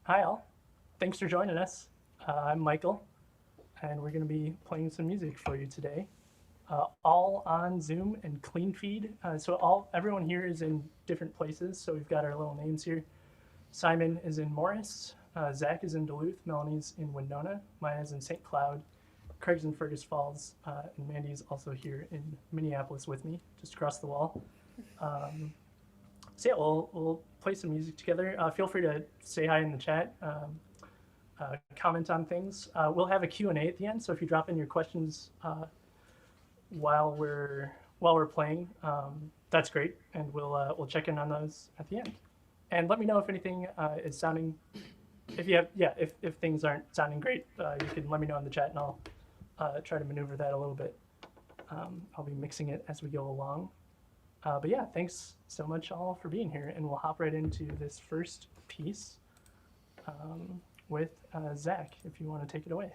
Hi all, thanks for joining us. I'm Michael, and we're going to be playing some music for you today, all on Zoom and Cleanfeed. Everyone here is in different places, so we've got our little names here. Simon is in Morris, Zack is in Duluth, Melanie's in Winona, Maia's in St. Cloud, Craig's in Fergus Falls, and Mandy's also here in Minneapolis with me, just across the wall. So yeah, we'll play some music together. Feel free to say hi in the chat, comment on things. We'll have a Q&A at the end, so if you drop in your questions while we're playing, that's great, and we'll check in on those at the end. And let me know if anything is sounding. If things aren't sounding great, you can let me know in the chat, and I'll try to maneuver that a little bit. I'll be mixing it as we go along. But yeah, thanks so much all for being here, and we'll hop right into this first piece with Zack, if you want to take it away.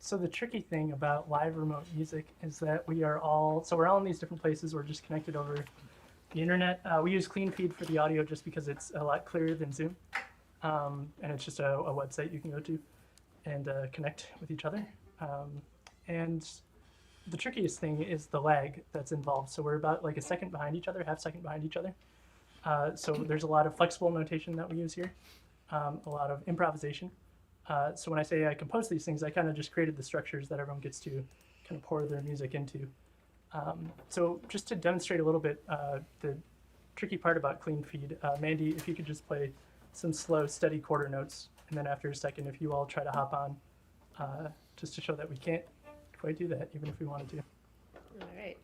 So the tricky thing about live remote music is that we're all in these different places. We're just connected over the internet. We use Cleanfeed for the audio just because it's a lot clearer than Zoom. And it's just a website you can go to and connect with each other. And the trickiest thing is the lag that's involved. So we're about like a second behind each other, half second behind each other. So there's a lot of flexible notation that we use here, a lot of improvisation. So when I say I compose these things, I kind of just created the structures that everyone gets to kind of pour their music into. So just to demonstrate a little bit, the tricky part about Cleanfeed, Mandy, if you could just play some slow, steady quarter notes, and then after a second, if you all try to hop on, just to show that we can't quite do that, even if we wanted to. All right.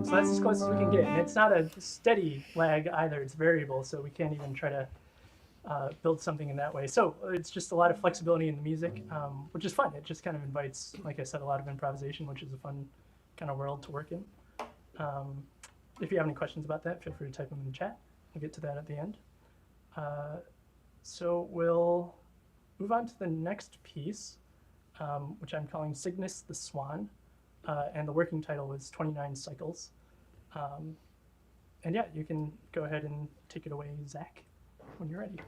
So that's as close as we can get. And it's not a steady lag either, it's variable, so we can't even try to build something in that way. So it's just a lot of flexibility in the music, which is fun. It just kind of invites, like I said, a lot of improvisation, which is a fun kind of world to work in. If you have any questions about that, feel free to type them in the chat. We'll get to that at the end. So we'll move on to the next piece, which I'm calling Cygnus the Swan. And the working title is 29 Cycles. And yeah, you can go ahead and take it away, Zack, when you're ready.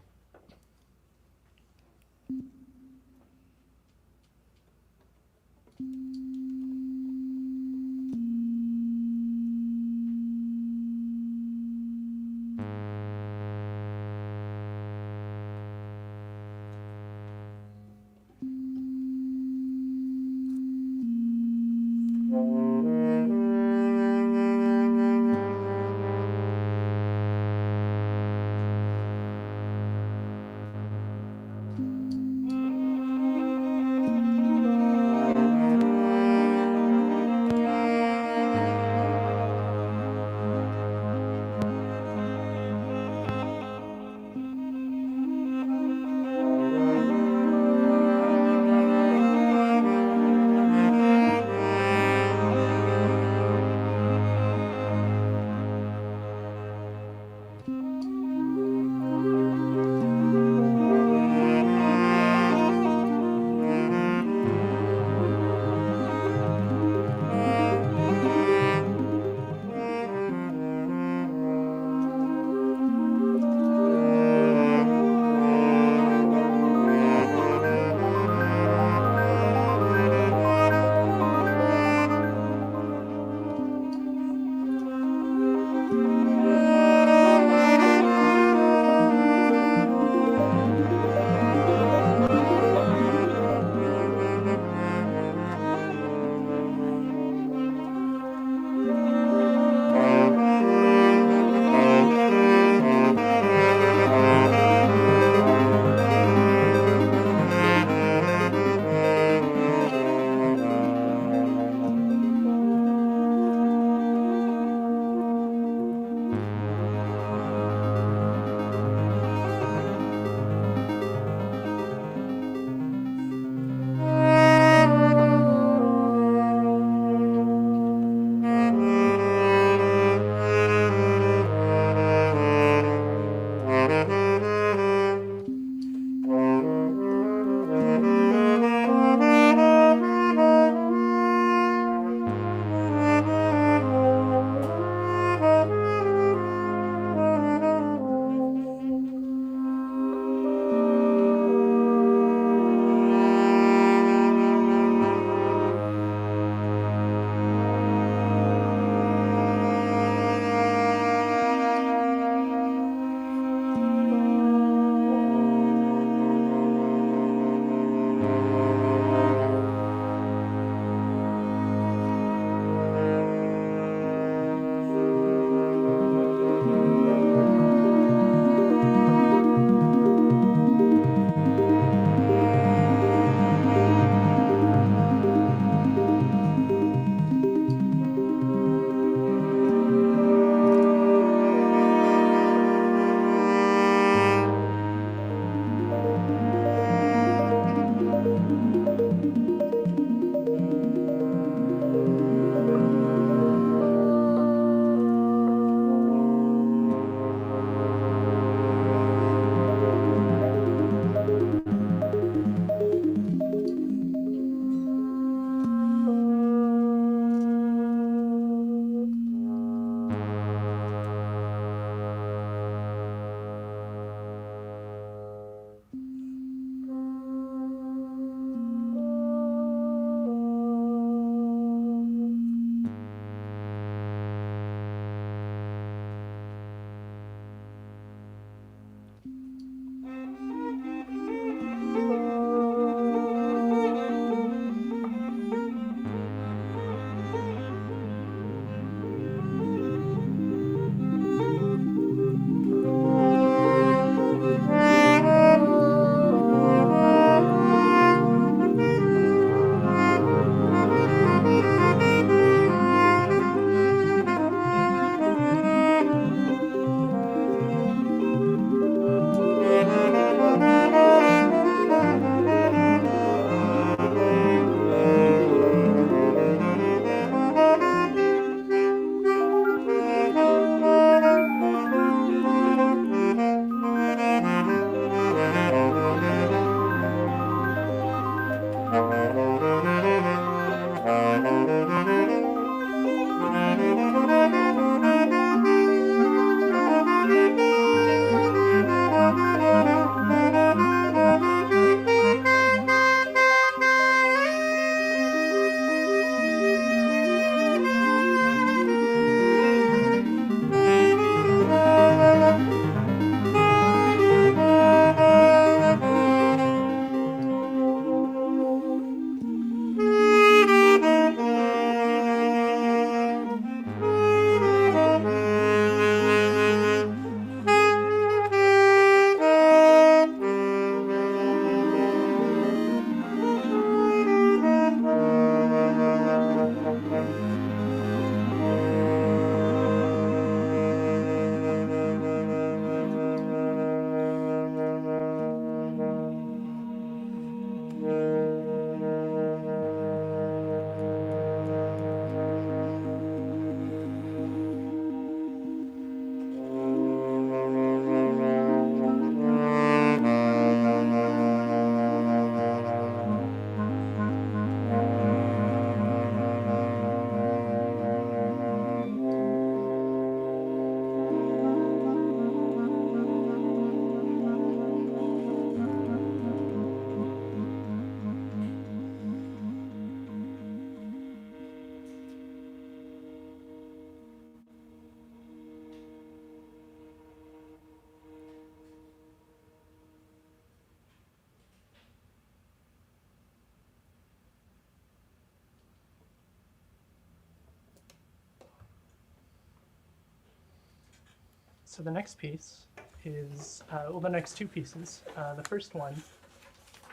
So the next piece is, well, the next two pieces. The first one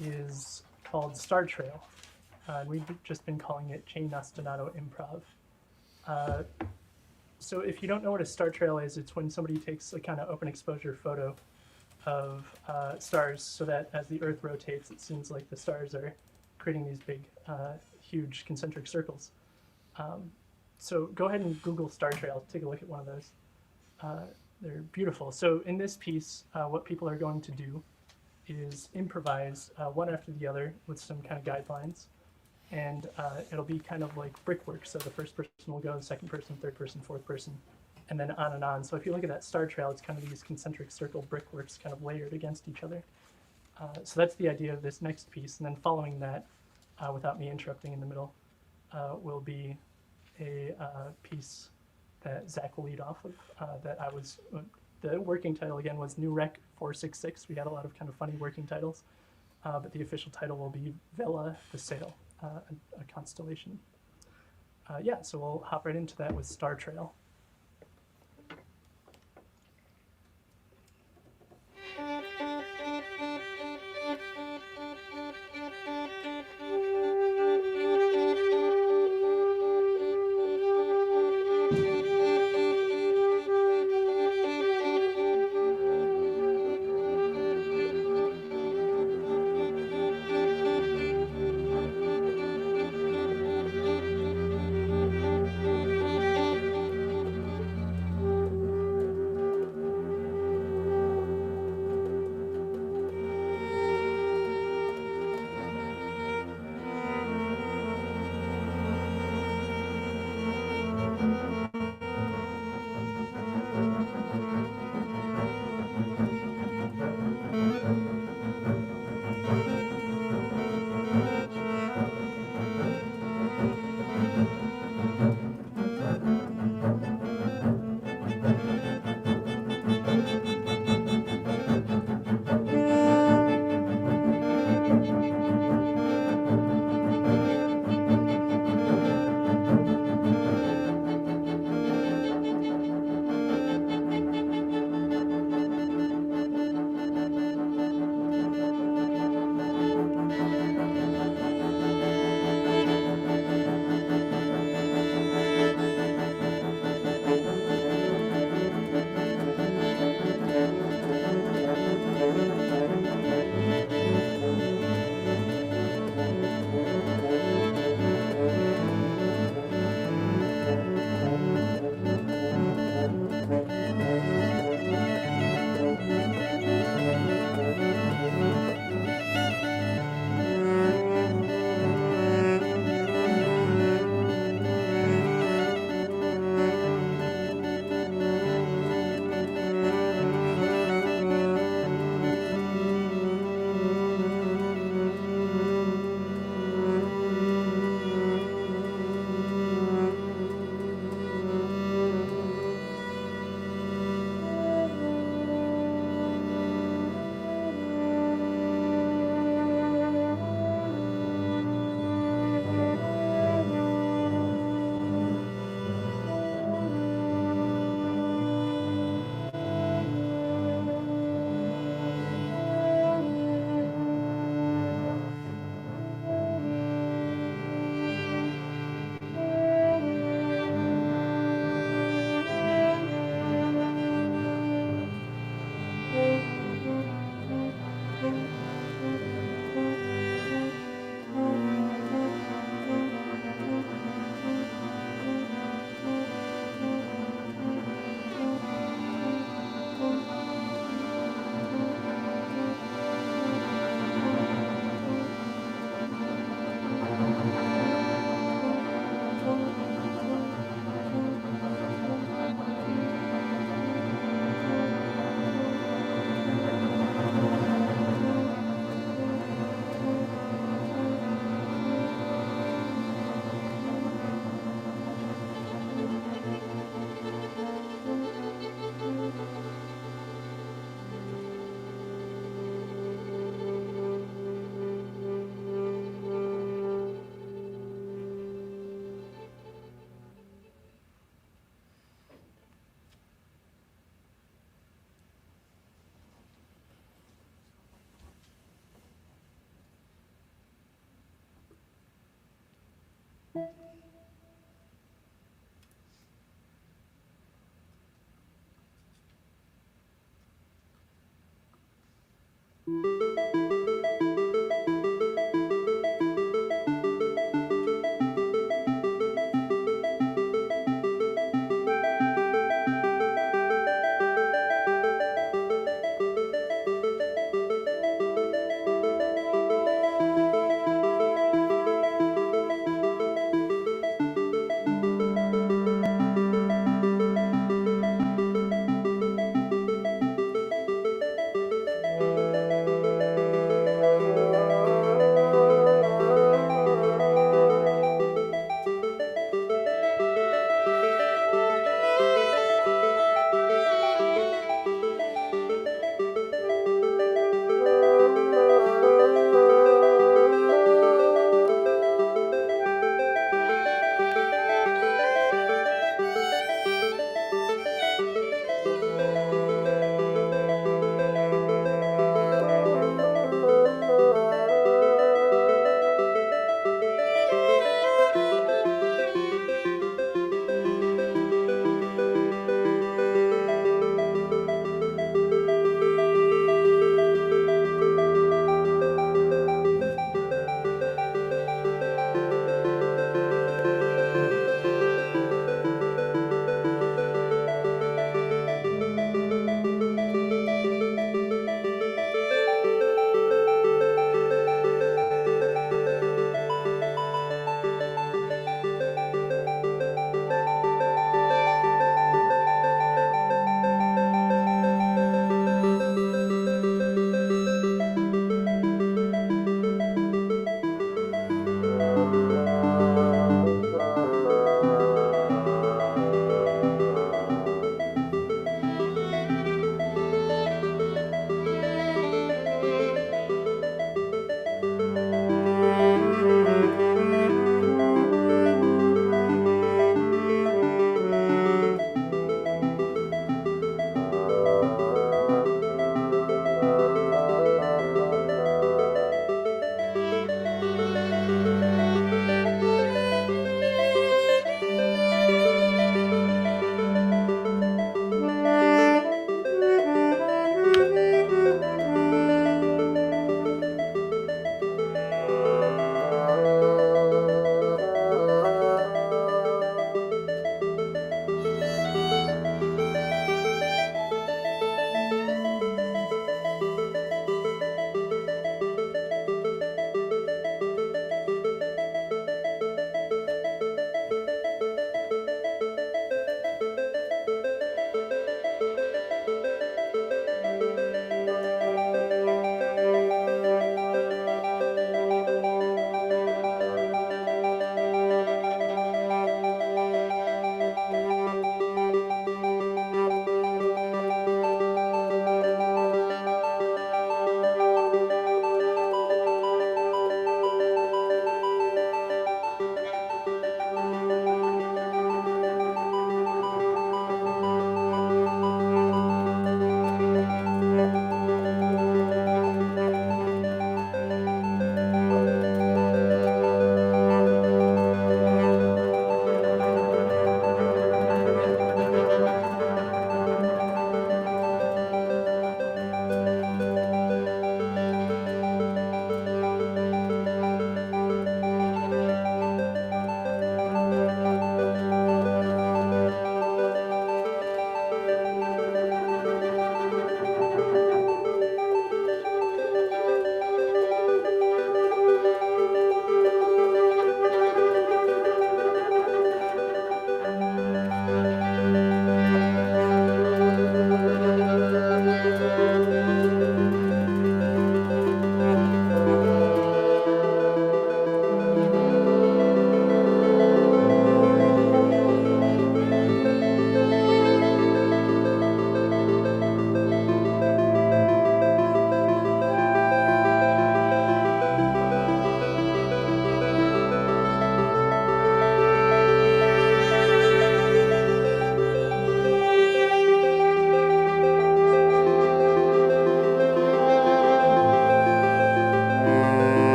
is called Star Trail. We've just been calling it Chain Ostinato Improv. So if you don't know what a star trail is, it's when somebody takes a kind of open exposure photo of stars so that as the Earth rotates, it seems like the stars are creating these big, huge concentric circles. So go ahead and Google star trail, take a look at one of those. They're beautiful. So in this piece, what people are going to do is improvise one after the other with some kind of guidelines. And it'll be kind of like brickwork. So the first person will go, the second person, third person, fourth person, and then on and on. So if you look at that star trail, it's kind of these concentric circle brickworks kind of layered against each other. So that's the idea of this next piece. And then following that, without me interrupting in the middle, will be a piece that Zack will lead off of, that I was, the working title again was New Rec 466. We had a lot of kind of funny working titles, but the official title will be Vela, the Sail, a constellation. Yeah, so we'll hop right into that with Star Trail.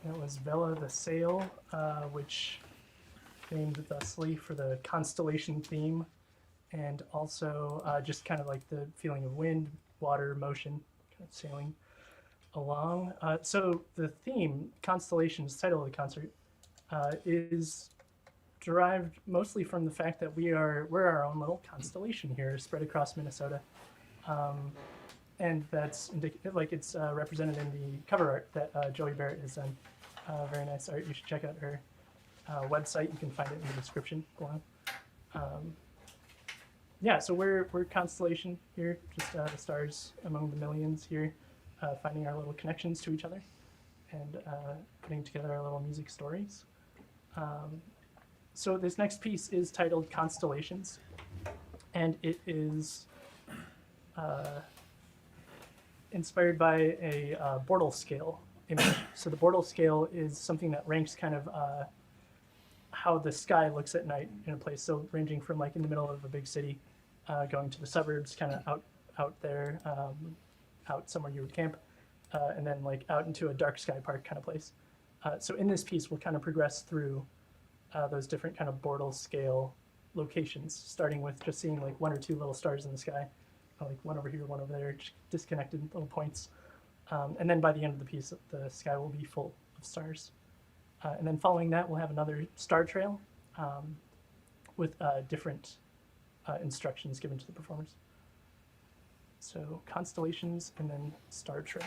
That was Vela the Sail, which named thusly for the constellation theme, and also just kind of like the feeling of wind, water, motion, kind of sailing along. So the theme, Constellations, title of the concert, is derived mostly from the fact that we're our own little constellation here, spread across Minnesota, and that's indicative. Like it's represented in the cover art that Joey Barrett has done. Very nice art. You should check out her website. You can find it in the description below. Yeah, so we're Constellation here, just the stars among the millions here, finding our little connections to each other and putting together our little music stories. So this next piece is titled Constellations, and it is inspired by a bortle scale image. So the bortle scale is something that ranks kind of how the sky looks at night in a place. So ranging from like in the middle of a big city, going to the suburbs, kind of out there, out somewhere you would camp, and then like out into a dark sky park kind of place. So in this piece, we'll kind of progress through those different kind of bortle scale locations, starting with just seeing like one or two little stars in the sky, like one over here, one over there, just disconnected little points. And then by the end of the piece, the sky will be full of stars. And then following that, we'll have another star trail with different instructions given to the performers. So constellations and then star trail.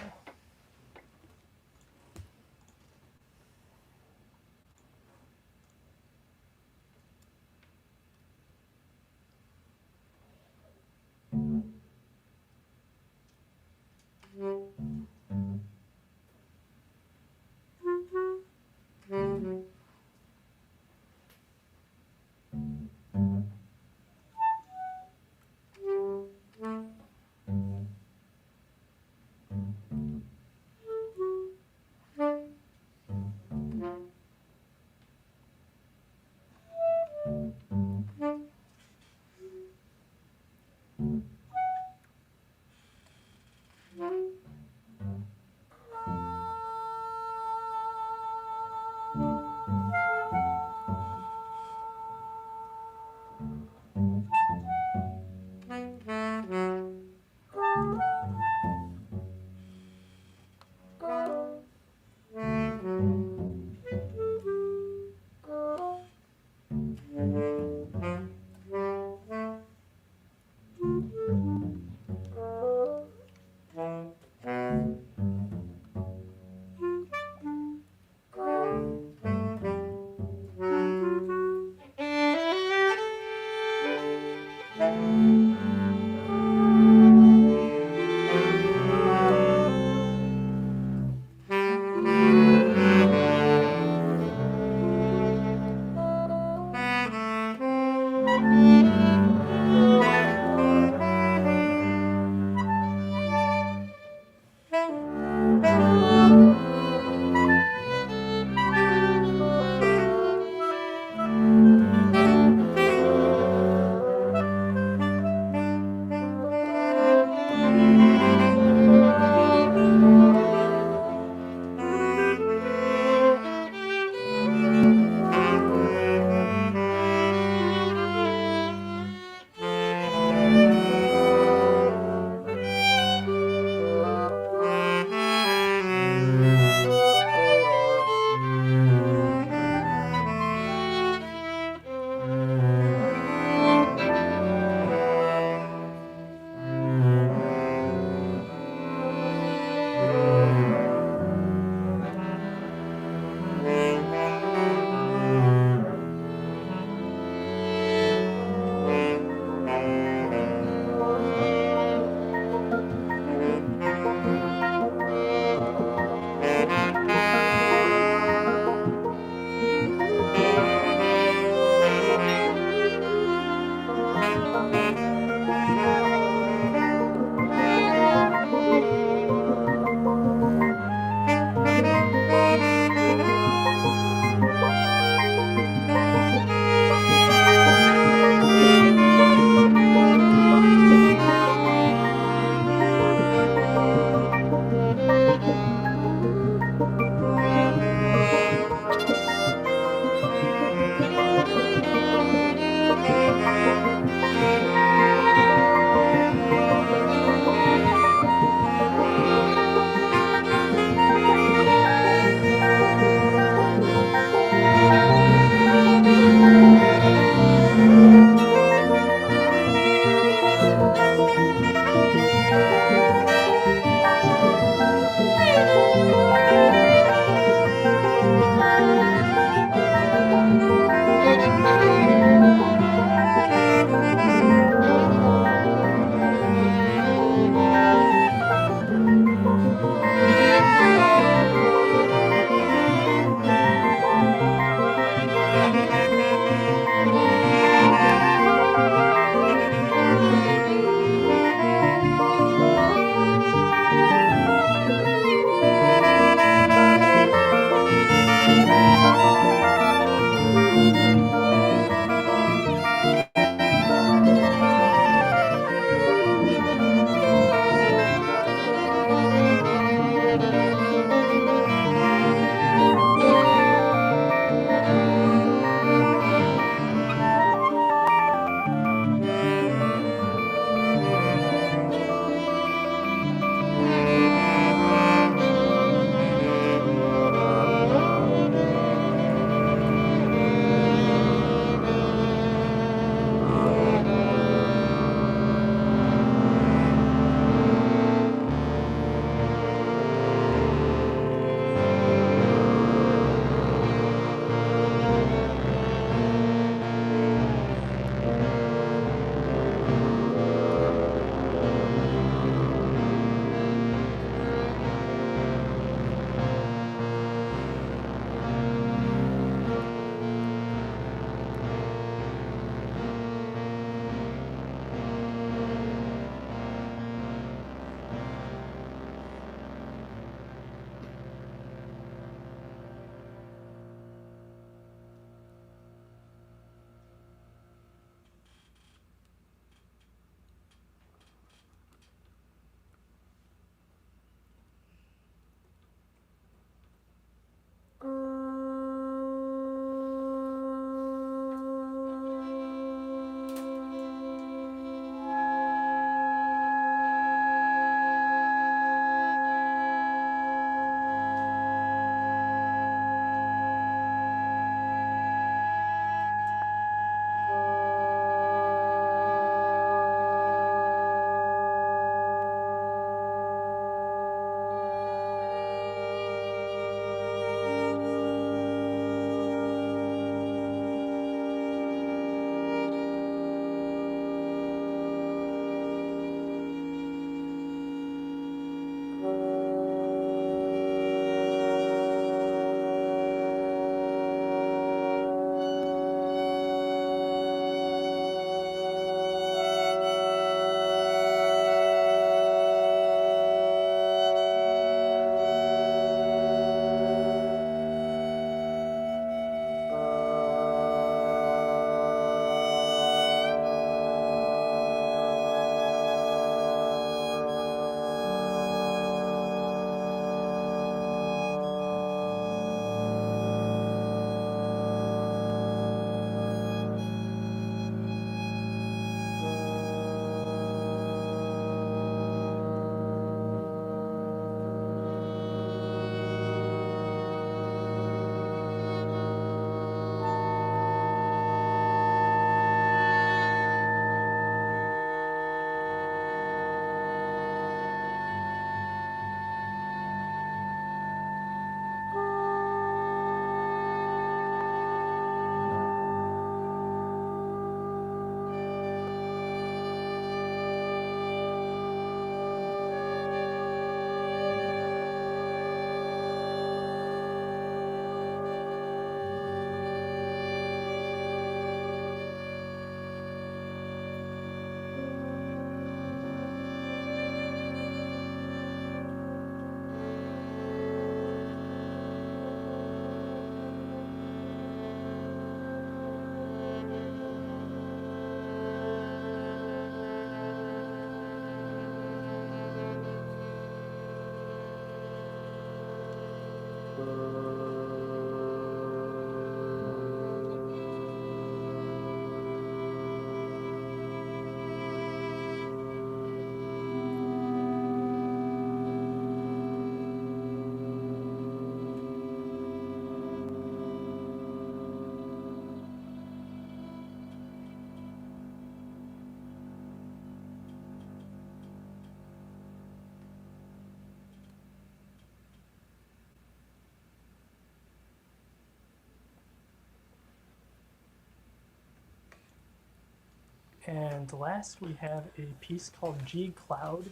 And last, we have a piece called G Cloud,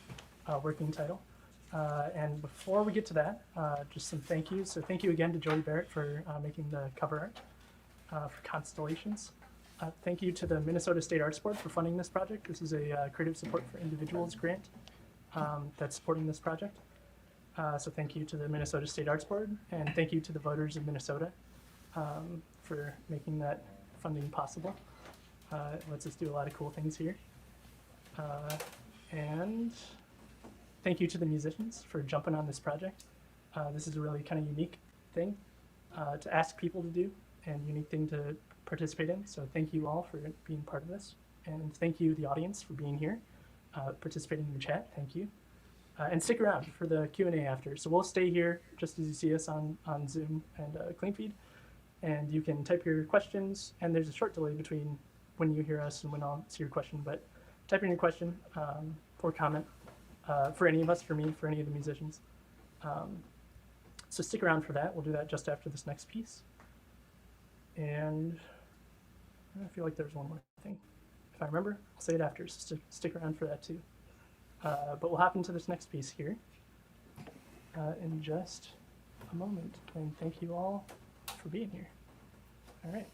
working title. And before we get to that, just some thank yous. So thank you again to Joey Barrett for making the cover art for Constellations. Thank you to the Minnesota State Arts Board for funding this project. This is a creative support for individuals grant that's supporting this project. So thank you to the Minnesota State Arts Board, and thank you to the voters of Minnesota for making that funding possible. It lets us do a lot of cool things here. And thank you to the musicians for jumping on this project. This is a really kind of unique thing to ask people to do, and unique thing to participate in. So thank you all for being part of this. And thank you, the audience, for being here, participating in the chat. Thank you. And stick around for the Q&A after. So we'll stay here just as you see us on Zoom and Cleanfeed. And you can type your questions, and there's a short delay between when you hear us and when I'll see your question, but type in your question or comment for any of us, for me, for any of the musicians. So stick around for that. We'll do that just after this next piece. And I feel like there's one more thing. If I remember, I'll say it after, so stick around for that too. But we'll hop into this next piece here in just a moment. And thank you all for being here. All right.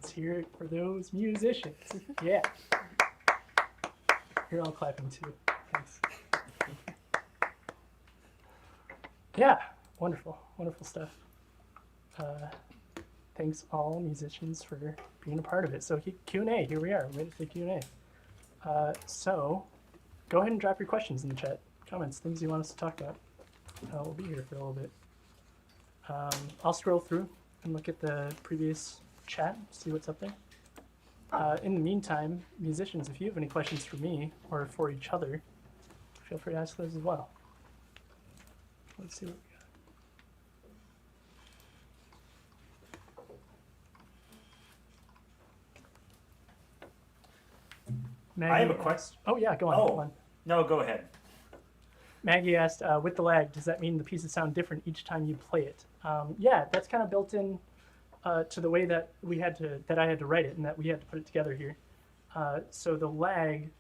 Let's hear it for those musicians. Yeah. You're all clapping too. Thanks. Yeah, wonderful, wonderful stuff. Thanks all musicians for being a part of it. So Q&A, here we are, we made it to Q&A. So go ahead and drop your questions in the chat, comments, things you want us to talk about. We'll be here for a little bit. I'll scroll through and look at the previous chat, see what's up there. In the meantime, musicians, if you have any questions for me or for each other, feel free to ask those as well. Let's see what we got. Maggie I have a question. Oh yeah, go on. Oh, Go on. no, go ahead. Maggie asked, with the lag, does that mean the pieces sound different each time you play it? Yeah, that's kind of built in to the way that I had to write it and that we had to put it together here. So the lag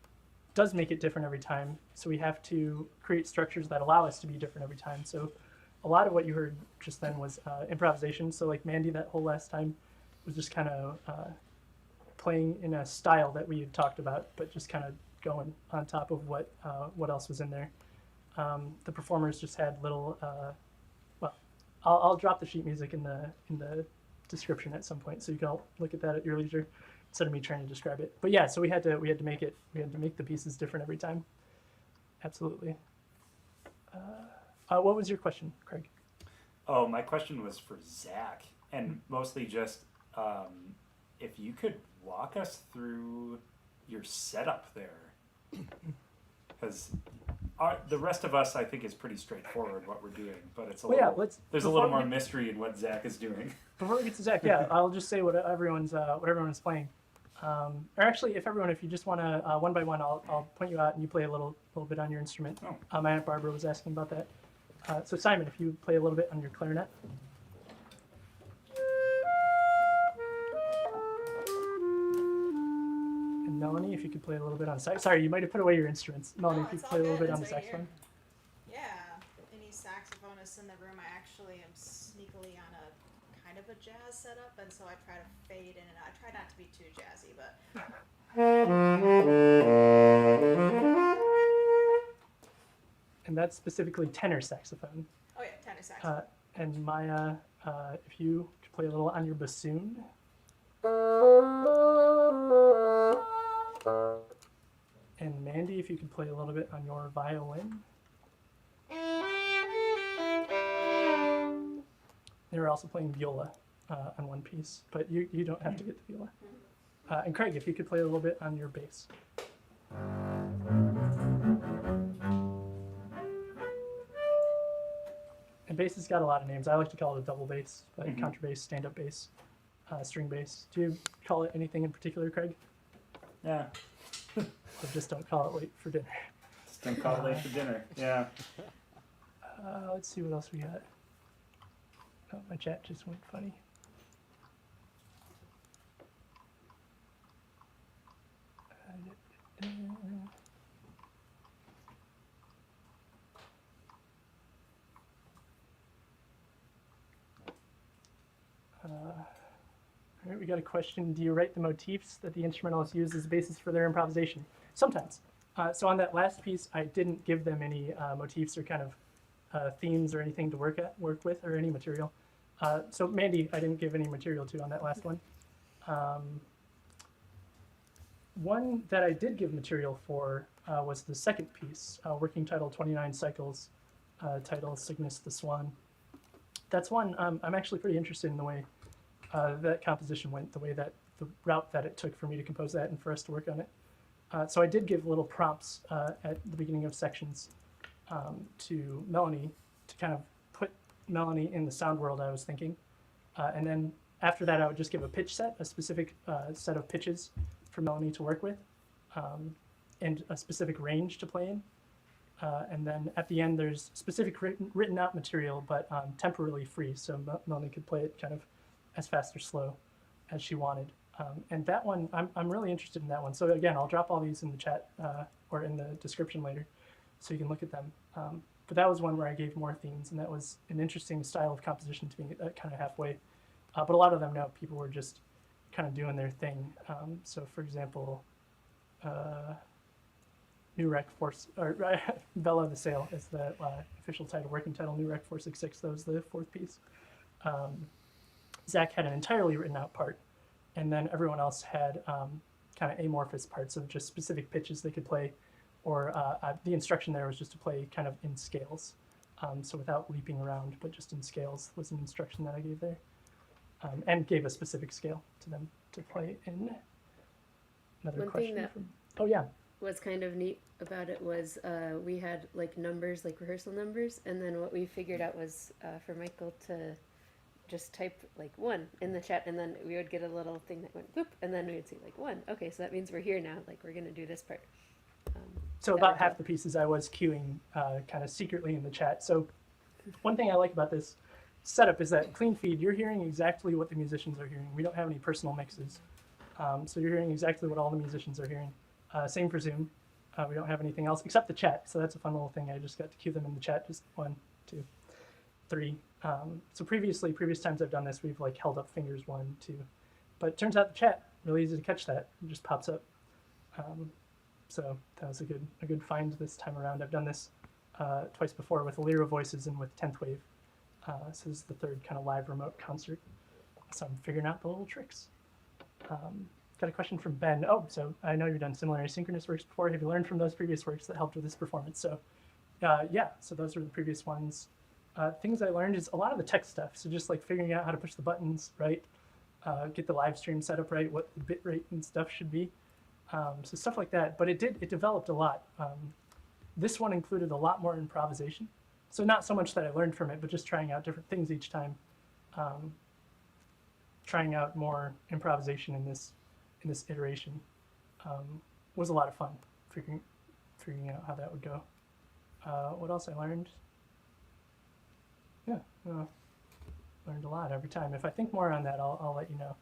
does make it different every time. So we have to create structures that allow us to be different every time. So a lot of what you heard just then was improvisation. So like Mandy, that whole last time was just kind of playing in a style that we had talked about, but just kind of going on top of what else was in there. The performers just had little. Well, I'll drop the sheet music in the description at some point, so you can all look at that at your leisure instead of me trying to describe it. But yeah, so we had to make the pieces different every time. Absolutely. What was your question, Craig? Oh, my question was for Zack, and mostly just if you could walk us through your setup there, because the rest of us, I think, is pretty straightforward what we're doing, but it's there's a little more mystery in what Zack is doing. Before we get to Zack, yeah, I'll just say what everyone's playing. Or actually, if you just want to one by one, I'll point you out and you play a little bit on your instrument. Oh. My Aunt Barbara was asking about that. So Simon, if you play a little bit on your clarinet. And Melanie, if you could play a little bit on sax. Sorry, you might have put away your instruments. Melanie, if you could play a little bit on the saxophone. Yeah, any saxophonists in the room, I actually am sneakily on a kind of a jazz setup, and so I try to fade in and out. I try not to be too jazzy, but... And that's specifically tenor saxophone. Oh yeah, tenor saxophone. And Maia, if you could play a little on your bassoon. And Mandy, if you could play a little bit on your violin. They were also playing viola on one piece, but you don't have to get the viola. And Craig, if you could play a little bit on your bass. And bass has got a lot of names. I like to call it a double bass, but contrabass, stand-up bass, string bass. Do you call it anything in particular, Craig? Yeah. Or just don't call it late for dinner? Just don't call it late for dinner. Yeah. Let's see what else we got. Oh, my chat just went funny. All right, we got a question. Do you write the motifs that the instrumentalists use as a basis for their improvisation? Sometimes. So on that last piece, I didn't give them any motifs or kind of themes or anything to work with or any material. So Mandy, I didn't give any material to on that last one. One that I did give material for was the second piece, working title 29 cycles, title Cygnus the Swan. That's one I'm actually pretty interested in the way that composition went, the route that it took for me to compose that and for us to work on it. So I did give little prompts at the beginning of sections to Melanie to kind of put Melanie in the sound world I was thinking. And then after that, I would just give a pitch set, a specific set of pitches for Melanie to work with, and a specific range to play in. And then at the end, there's specific written out material, but temporally free, so Melanie could play it kind of as fast or slow as she wanted. And that one, I'm really interested in that one. So again, I'll drop all these in the chat or in the description later, so you can look at them. But that was one where I gave more themes, and that was an interesting style of composition to me, kind of halfway. But a lot of them, no, people were just kind of doing their thing. So for example, New Rec Force, or Vela the Sail is the official title, working title. New Rec 466, that was the fourth piece. Zack had an entirely written out part, and then everyone else had kind of amorphous parts of just specific pitches they could play, or the instruction there was just to play kind of in scales. So without leaping around, but just in scales was an instruction that I gave there, and gave a specific scale to them to play in. Another One question thing that from, oh yeah. was kind of neat about it was we had like numbers, like rehearsal numbers, and then what we figured out was for Michael to just type like 1 in the chat, and then we would get a little thing that went boop, and then we would see like 1. Okay, so that means we're here now, like we're gonna do this part. So about half the pieces I was queuing kind of secretly in the chat. So one thing I like about this setup is that Cleanfeed, you're hearing exactly what the musicians are hearing. We don't have any personal mixes. So you're hearing exactly what all the musicians are hearing. Same for Zoom. We don't have anything else except the chat. So that's a fun little thing. I just got to cue them in the chat. Just 1, 2, 3. So previous times I've done this, we've like held up fingers 1, 2. But it turns out the chat, really easy to catch that. It just pops up. So that was a good find this time around. I've done this twice before with Lyra Voices and with 10th Wave. So this is the third kind of live remote concert. So I'm figuring out the little tricks. Got a question from Ben. Oh, so I know you've done similar asynchronous works before. Have you learned from those previous works that helped with this performance? So yeah, so those are the previous ones. Things I learned is a lot of the tech stuff. So just like figuring out how to push the buttons right, get the live stream set up right, what the bit rate and stuff should be. So stuff like that, but it developed a lot. This one included a lot more improvisation. So not so much that I learned from it, but just trying out different things each time. Trying out more improvisation in this iteration was a lot of fun, figuring out how that would go. What else I learned? Yeah, learned a lot every time. If I think more on that, I'll let you know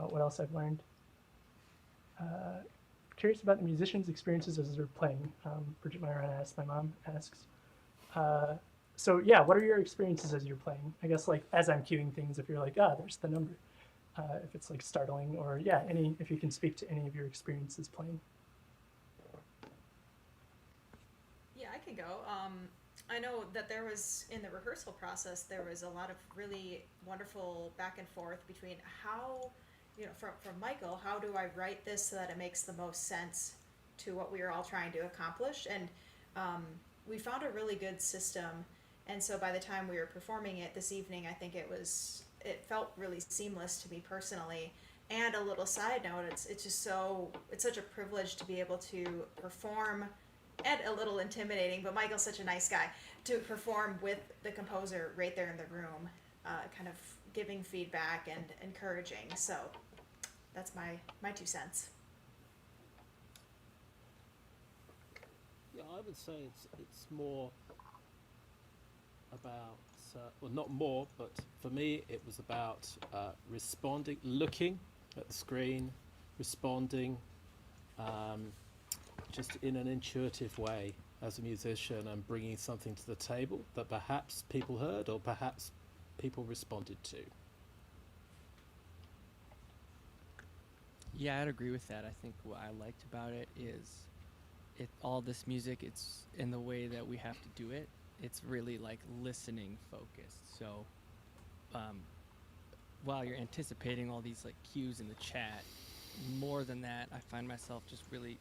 what else I've learned. Curious about the musicians' experiences as they're playing. Bridget Maiorana asks, my mom asks. So yeah, what are your experiences as you're playing? I guess like as I'm cueing things, if you're like, there's the number. If it's like startling, or yeah, if you can speak to any of your experiences playing. Yeah, I can go. I know that there was, in the rehearsal process, there was a lot of really wonderful back and forth between how, from Michael, how do I write this so that it makes the most sense to what we are all trying to accomplish? And we found a really good system. And so by the time we were performing it this evening, I think it felt really seamless to me personally. And a little side note, it's such a privilege to be able to perform, and a little intimidating, but Michael's such a nice guy, to perform with the composer right there in the room, kind of giving feedback and encouraging. So that's my 2 cents. Yeah, I would say it's more about, well, not more, but for me it was about responding, looking at the screen, responding just in an intuitive way as a musician, and bringing something to the table that perhaps people heard or perhaps people responded to. Yeah, I'd agree with that. I think what I liked about it is all this music, it's in the way that we have to do it. It's really like listening focused. So while you're anticipating all these like cues in the chat, more than that, I find myself just really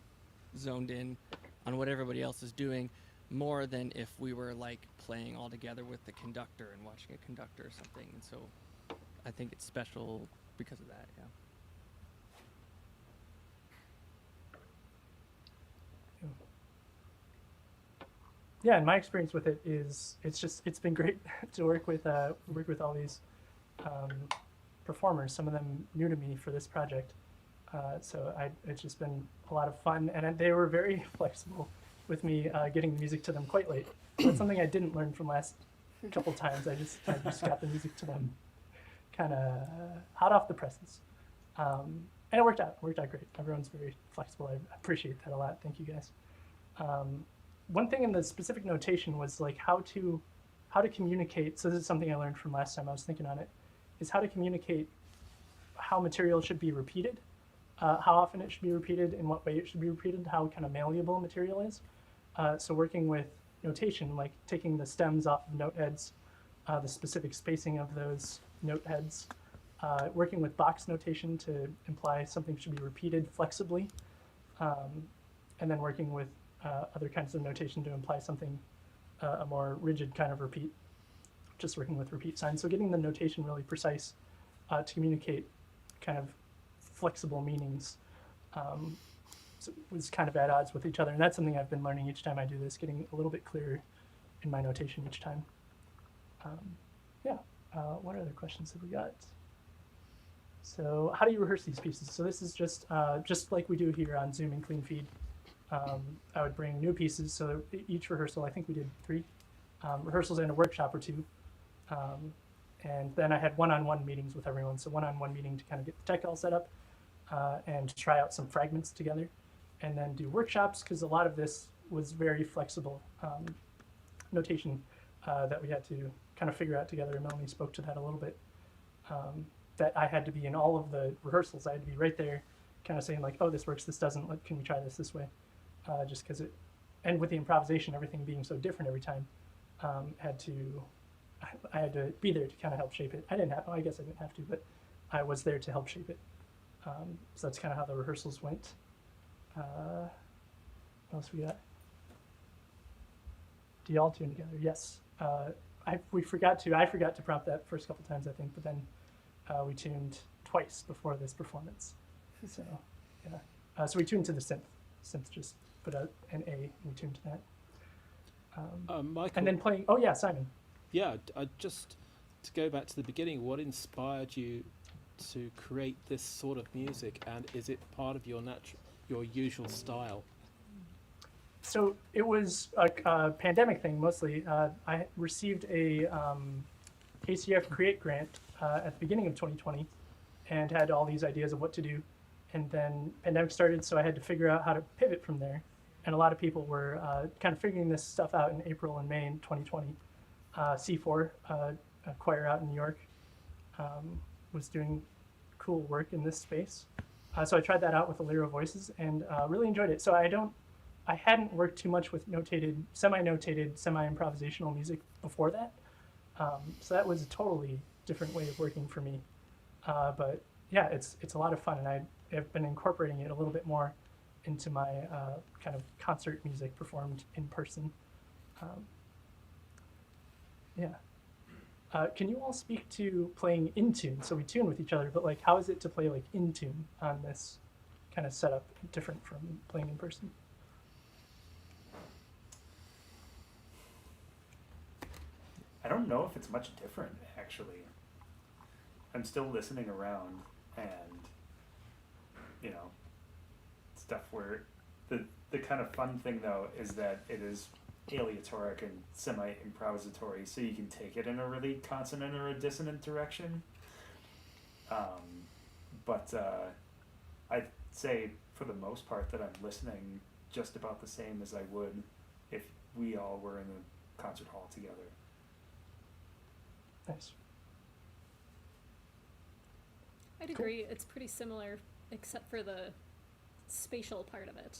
zoned in on what everybody else is doing, more than if we were like playing all together with the conductor and watching a conductor or something. And so I think it's special because of that. Yeah. Yeah, and my experience with it is it's been great to work with all these performers. Some of them new to me for this project, so it's just been a lot of fun, and they were very flexible with me getting the music to them quite late. That's something I didn't learn from last couple times. I just got the music to them kind of hot off the presses, and it worked out. It worked out great. Everyone's very flexible. I appreciate that a lot. Thank you guys. One thing in the specific notation was like how to communicate. So this is something I learned from last time I was thinking on it, is how to communicate how material should be repeated, how often it should be repeated, in what way it should be repeated, how kind of malleable material is. So working with notation, like taking the stems off of note heads, the specific spacing of those note heads, working with box notation to imply something should be repeated flexibly, and then working with other kinds of notation to imply something, a more rigid kind of repeat, just working with repeat signs. So getting the notation really precise to communicate kind of flexible meanings was kind of at odds with each other. And that's something I've been learning each time I do this, getting a little bit clearer in my notation each time. What other questions have we got? So how do you rehearse these pieces? So this is just like we do here on Zoom and Cleanfeed. I would bring new pieces. So each rehearsal, I think we did 3 rehearsals and a workshop or 2. And then I had one-on-one meetings with everyone. So one-on-one meeting to kind of get the tech all set up and try out some fragments together. And then do workshops, because a lot of this was very flexible notation that we had to kind of figure out together. Melanie spoke to that a little bit. That I had to be in all of the rehearsals. I had to be right there kind of saying like, oh, this works, this doesn't, like, can we try this way? Just because and with the improvisation, everything being so different every time, I had to be there to kind of help shape it. I guess I didn't have to, but I was there to help shape it. So that's kind of how the rehearsals went. What else we got? Do y'all tune together? Yes. I forgot to prompt that first couple times, I think, but then we tuned twice before this performance. So, yeah. So we tuned to the synth. Synth just put out an A, and we tuned to that. Michael, and then playing, oh yeah, Simon. Yeah, just to go back to the beginning, what inspired you to create this sort of music, and is it part of your usual style? So it was a pandemic thing mostly. I received a KCF Create grant at the beginning of 2020 and had all these ideas of what to do. And then pandemic started, so I had to figure out how to pivot from there. And a lot of people were kind of figuring this stuff out in April and May in 2020. C4, a choir out in New York, was doing cool work in this space. So I tried that out with the Lyra Voices and really enjoyed it. So I hadn't worked too much with semi-notated, semi-improvisational music before that. So that was a totally different way of working for me. But yeah, it's a lot of fun, and I have been incorporating it a little bit more into my kind of concert music performed in person. Can you all speak to playing in tune? So we tune with each other, but like, how is it to play like in tune on this kind of setup, different from playing in person? I don't know if it's much different, actually. I'm still listening around, and stuff where the kind of fun thing though is that it is aleatoric and semi-improvisatory, so you can take it in a really consonant or a dissonant direction. But I'd say for the most part that I'm listening just about the same as I would if we all were in the concert hall together. Nice. I'd agree. It's pretty similar, except for the spatial part of it.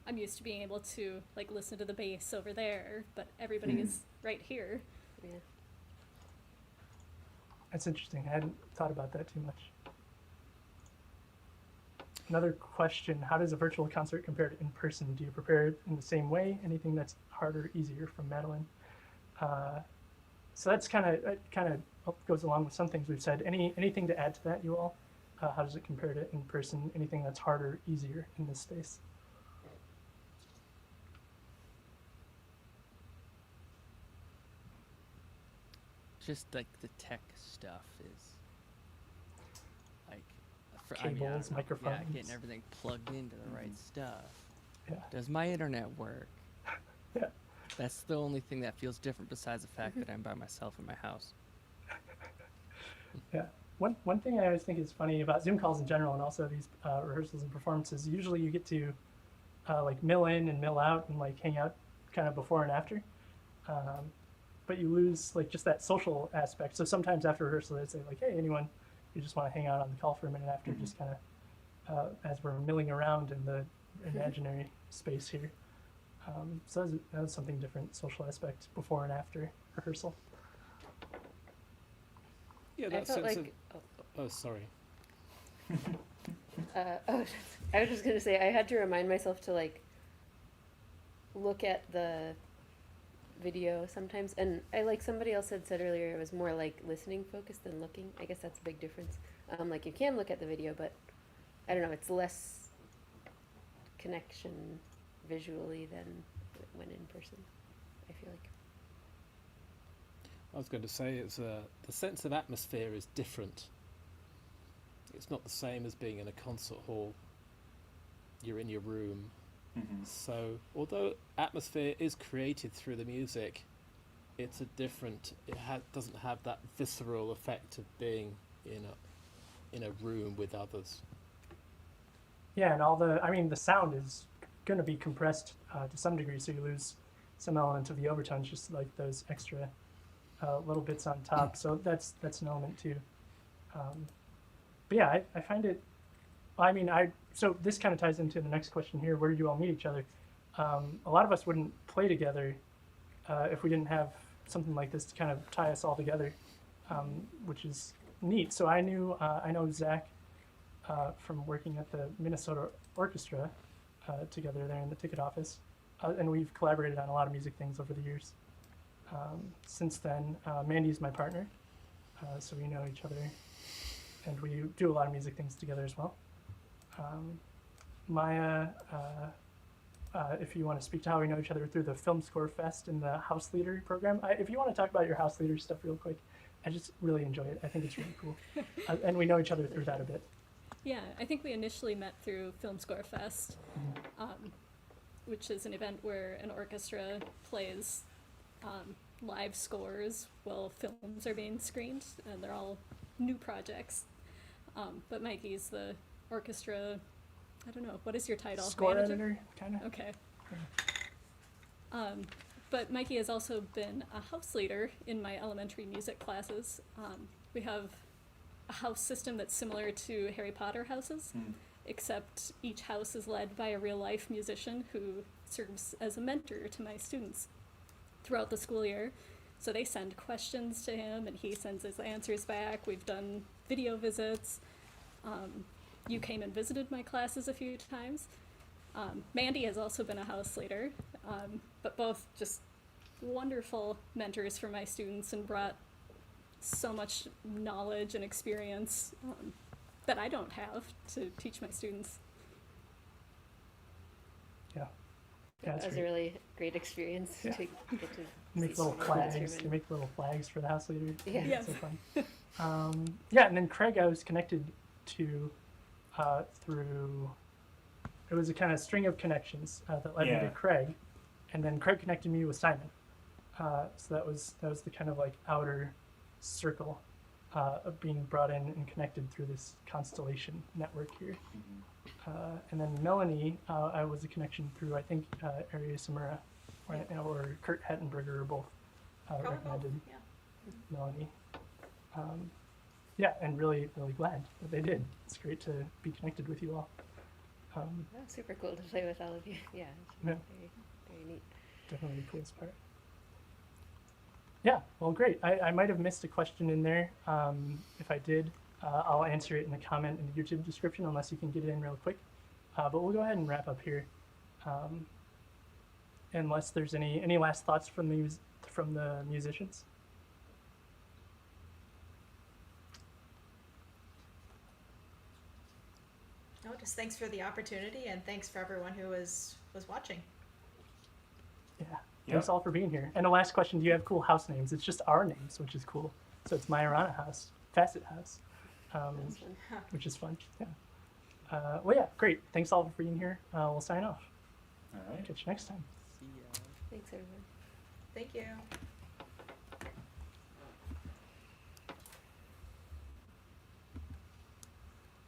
I'm used to being able to like listen to the bass over there, but everybody is right here. Yeah. That's interesting. I hadn't thought about that too much. Another question, how does a virtual concert compare to in person? Do you prepare it in the same way? Anything that's harder, easier, from Madeline? So that's kind of goes along with some things we've said. Anything to add to that, you all? How does it compare to in person? Anything that's harder, easier in this space? Just like the tech stuff is like Cables, microphones. Yeah, getting everything plugged into the right stuff. Yeah. Does my internet work? Yeah. That's the only thing that feels different besides the fact that I'm by myself in my house. Yeah. One thing I always think is funny about Zoom calls in general, and also these rehearsals and performances, usually you get to like mill in and mill out and like hang out kind of before and after. But you lose like just that social aspect. So sometimes after rehearsal, they'd say like, hey, anyone you just want to hang out on the call for a minute after, just kind of as we're milling around in the imaginary space here. So that was something different, social aspect before and after rehearsal. Yeah, I that felt sense like, of. Oh, sorry. I was just gonna say I had to remind myself to like look at the video sometimes, and I like somebody else had said earlier it was more like listening focused than looking. I guess that's a big difference. Like you can look at the video, but I don't know, it's less connection visually than when in person, I feel like. I was going to say it's the sense of atmosphere is different. It's not the same as being in a concert hall. You're in your room. Mm-hmm. So although atmosphere is created through the music, it's a different. Doesn't have that visceral effect of being in a room with others. Yeah, and the sound is going to be compressed to some degree, so you lose some element of the overtones, just like those extra little bits on top. So that's an element too. But yeah, I find it. So this kind of ties into the next question here. Where do you all meet each other? A lot of us wouldn't play together if we didn't have something like this to kind of tie us all together, which is neat. So I know Zack from working at the Minnesota Orchestra together there in the ticket office, and we've collaborated on a lot of music things over the years. Since then, Mandy's my partner, so we know each other, and we do a lot of music things together as well. Maia, if you want to speak to how we know each other through the Film Score Fest and the House Leader program. If you want to talk about your House Leader stuff real quick, I just really enjoy it. I think it's really cool. And we know each other through that a bit. Yeah, I think we initially met through Film Score Fest, which is an event where an orchestra plays live scores while films are being screened, and they're all new projects. But Mikey's the orchestra, I don't know, what is your title? Score Manager? editor, kind of. Okay. But Mikey has also been a house leader in my elementary music classes. We have a house system that's similar to Harry Potter houses, except each house is led by a real-life musician who serves as a mentor to my students throughout the school year. So they send questions to him, and he sends his answers back. We've done video visits. You came and visited my classes a few times. Mandy has also been a house leader, but both just wonderful mentors for my students and brought so much knowledge and experience that I don't have to teach my students. Yeah, That was a really great experience to get to make see little someone flags. instrument. They make little flags for the house leader. Yeah. Yes. So fun. Yeah, and then Craig, I was connected to through. It was a kind of string of connections that led me to Craig, and then Craig connected me with Simon. So that was the kind of like outer circle of being brought in and connected through this constellation network here. And then Melanie, I was a connection through, I think, Area Samura, or Kurt Hettenberger, or both recommended Melanie. Yeah, and really, really glad that they did. It's great to be connected with you all. Super cool to play with all of you. Yeah, it's Yeah. very, very neat. Definitely the coolest part. Yeah, well, great. I might have missed a question in there. If I did, I'll answer it in the comment in the YouTube description, unless you can get it in real quick. But we'll go ahead and wrap up here. Unless there's any last thoughts from the musicians. No, just thanks for the opportunity, and thanks for everyone who was watching. Yeah. Thanks all for being here. And the last question, do you have cool house names? It's just our names, which is cool. So it's Maiorana House, Fassett House, That's fun. which is fun. Yeah. Well, yeah, great. Thanks all for being here. We'll sign off. All right. Catch you next time. See ya. Thanks, everyone. Thank you.